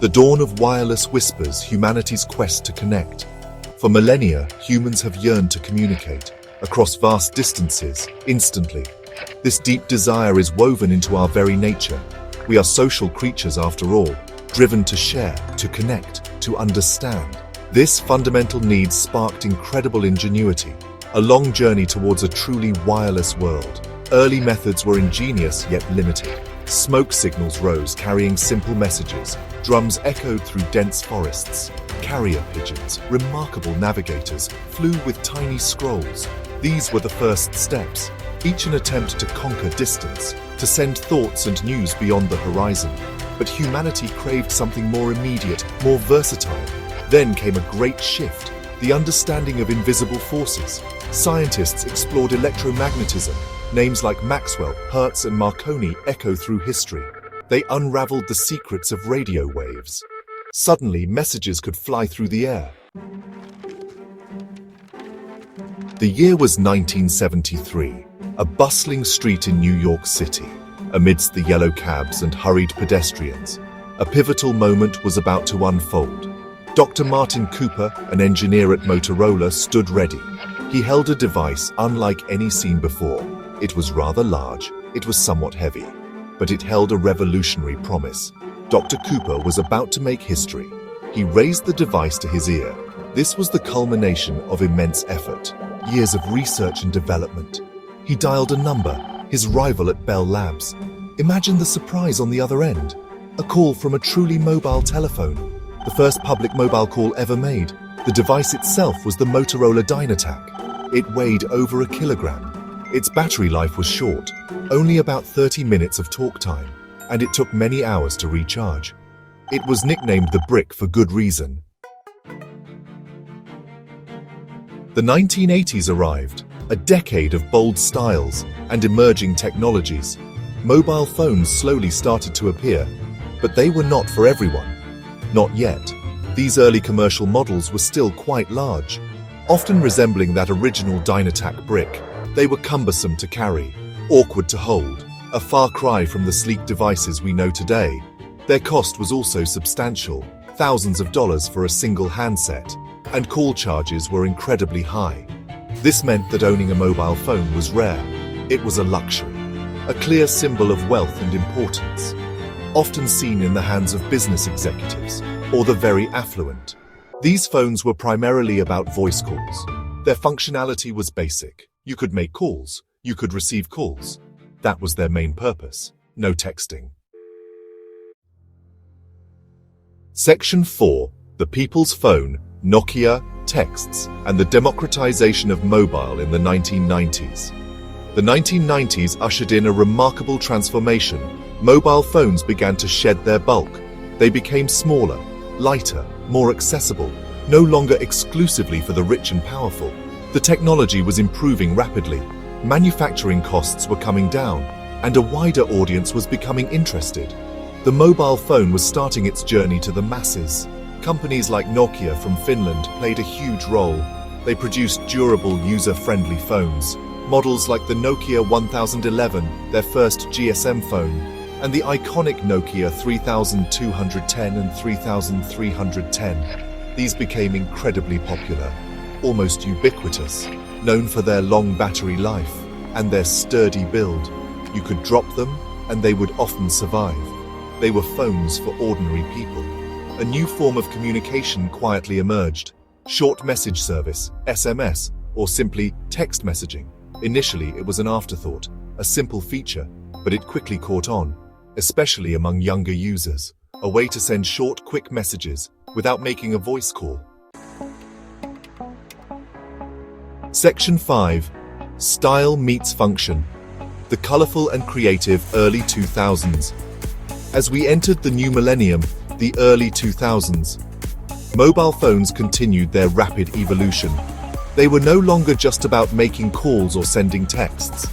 The dawn of wireless whispers humanity's quest to connect. For millennia, humans have yearned to communicate across vast distances, instantly. This deep desire is woven into our very nature. We are social creatures after all, driven to share, to connect, to understand. This fundamental need sparked incredible ingenuity, a long journey towards a truly wireless world. Early methods were ingenious yet limited. Smoke signals rose carrying simple messages. Drums echoed through dense forests. Carrier pigeons, remarkable navigators, flew with tiny scrolls. These were the first steps, each an attempt to conquer distance, to send thoughts and news beyond the horizon. But humanity craved something more immediate, more versatile. Then came a great shift, the understanding of invisible forces. Scientists explored electromagnetism. Names like Maxwell, Hertz, and Marconi echo through history. They unraveled the secrets of radio waves. Suddenly, messages could fly through the air. The year was 1973, a bustling street in New York City. Amidst the yellow cabs and hurried pedestrians, a pivotal moment was about to unfold. Dr. Martin Cooper, an engineer at Motorola, stood ready. He held a device unlike any seen before. It was rather large, it was somewhat heavy, but it held a revolutionary promise. Dr. Cooper was about to make history. He raised the device to his ear. This was the culmination of immense effort, years of research and development. He dialed a number, his rival at Bell Labs. Imagine the surprise on the other end. A call from a truly mobile telephone. The first public mobile call ever made. The device itself was the Motorola Dynatac. It weighed over a kilogram. Its battery life was short, only about 30 minutes of talk time, and it took many hours to recharge. It was nicknamed the Brick for good reason. The 1980s arrived, a decade of bold styles and emerging technologies. Mobile phones slowly started to appear, but they were not for everyone. Not yet. These early commercial models were still quite large, often resembling that original Dynatac brick. They were cumbersome to carry, awkward to hold, a far cry from the sleek devices we know today. Their cost was also substantial, thousands of dollars for a single handset, and call charges were incredibly high. This meant that owning a mobile phone was rare. It was a luxury, a clear symbol of wealth and importance, often seen in the hands of business executives or the very affluent. These phones were primarily about voice calls. Their functionality was basic. You could make calls, you could receive calls. That was their main purpose, no texting. Section 4. The People's Phone, Nokia, Texts, and the Democratization of Mobile in the 1990s. The 1990s ushered in a remarkable transformation. Mobile phones began to shed their bulk. They became smaller, lighter, more accessible, no longer exclusively for the rich and powerful. The technology was improving rapidly, manufacturing costs were coming down, and a wider audience was becoming interested. The mobile phone was starting its journey to the masses. Companies like Nokia from Finland played a huge role. They produced durable, user-friendly phones. Models like the Nokia 1011, their first GSM phone, and the iconic Nokia 3210 and 3310. These became incredibly popular, almost ubiquitous, known for their long battery life and their sturdy build. You could drop them and they would often survive. They were phones for ordinary people. A new form of communication quietly emerged. Short message service, SMS, or simply text messaging. Initially, it was an afterthought, a simple feature, but it quickly caught on, especially among younger users. A way to send short, quick messages without making a voice call. Section 5. Style meets function. The colorful and creative early 2000s. As we entered the new millennium, the early 2000s, mobile phones continued their rapid evolution. They were no longer just about making calls or sending texts.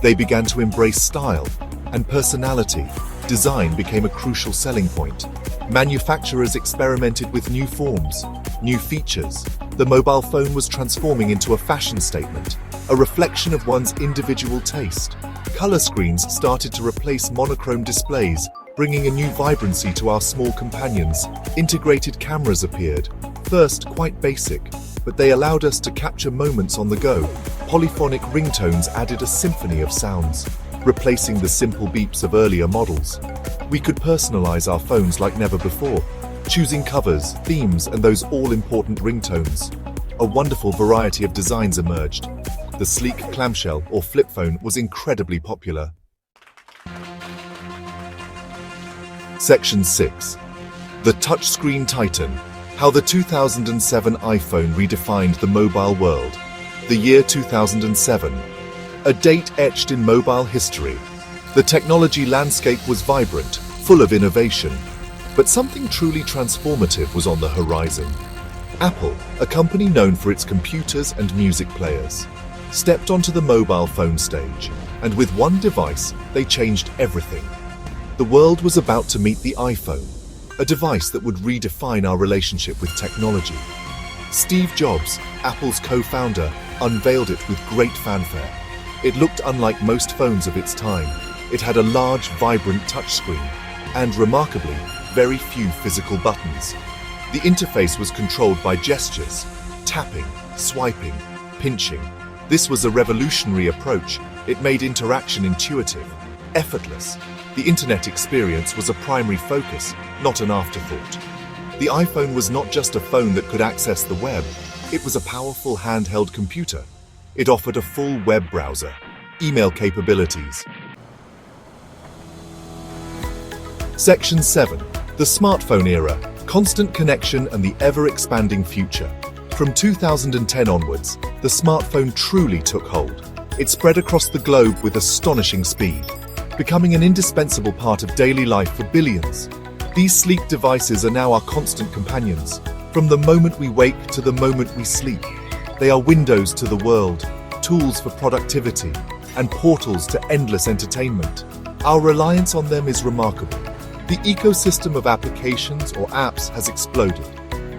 They began to embrace style and personality. Design became a crucial selling point. Manufacturers experimented with new forms, new features. The mobile phone was transforming into a fashion statement, a reflection of one's individual taste. Color screens started to replace monochrome displays, bringing a new vibrancy to our small companions. Integrated cameras appeared, first quite basic, but they allowed us to capture moments on the go. Polyphonic ringtones added a symphony of sounds, replacing the simple beeps of earlier models. We could personalize our phones like never before, choosing covers, themes, and those all-important ringtones. A wonderful variety of designs emerged. The sleek clamshell or flip phone was incredibly popular. Section 6. The Touchscreen Titan. How the 2007 iPhone redefined the mobile world. The year 2007. A date etched in mobile history. The technology landscape was vibrant, full of innovation. But something truly transformative was on the horizon. Apple, a company known for its computers and music players, stepped onto the mobile phone stage, and with one device, they changed everything. The world was about to meet the iPhone, a device that would redefine our relationship with technology. Steve Jobs, Apple's co-founder, unveiled it with great fanfare. It looked unlike most phones of its time. It had a large, vibrant touchscreen, and remarkably, very few physical buttons. The interface was controlled by gestures, tapping, swiping, pinching. This was a revolutionary approach. It made interaction intuitive, effortless. The internet experience was a primary focus, not an afterthought. The iPhone was not just a phone that could access the web, it was a powerful handheld computer. It offered a full web browser, email capabilities. Section 7. The smartphone era, constant connection and the ever-expanding future. From 2010 onwards, the smartphone truly took hold. It spread across the globe with astonishing speed, becoming an indispensable part of daily life for billions. These sleek devices are now our constant companions. From the moment we wake to the moment we sleep, they are windows to the world, tools for productivity, and portals to endless entertainment. Our reliance on them is remarkable. The ecosystem of applications or apps has exploded.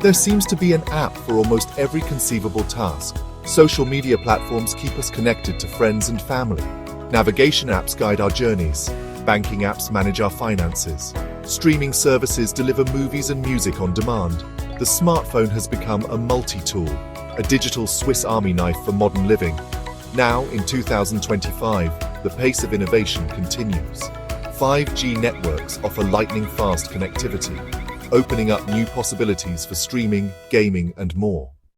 There seems to be an app for almost every conceivable task. Social media platforms keep us connected to friends and family. Navigation apps guide our journeys. Banking apps manage our finances. Streaming services deliver movies and music on demand. The smartphone has become a multi-tool, a digital Swiss Army knife for modern living. Now, in 2025, the pace of innovation continues. 5G networks offer lightning-fast connectivity, opening up new possibilities for streaming, gaming, and more.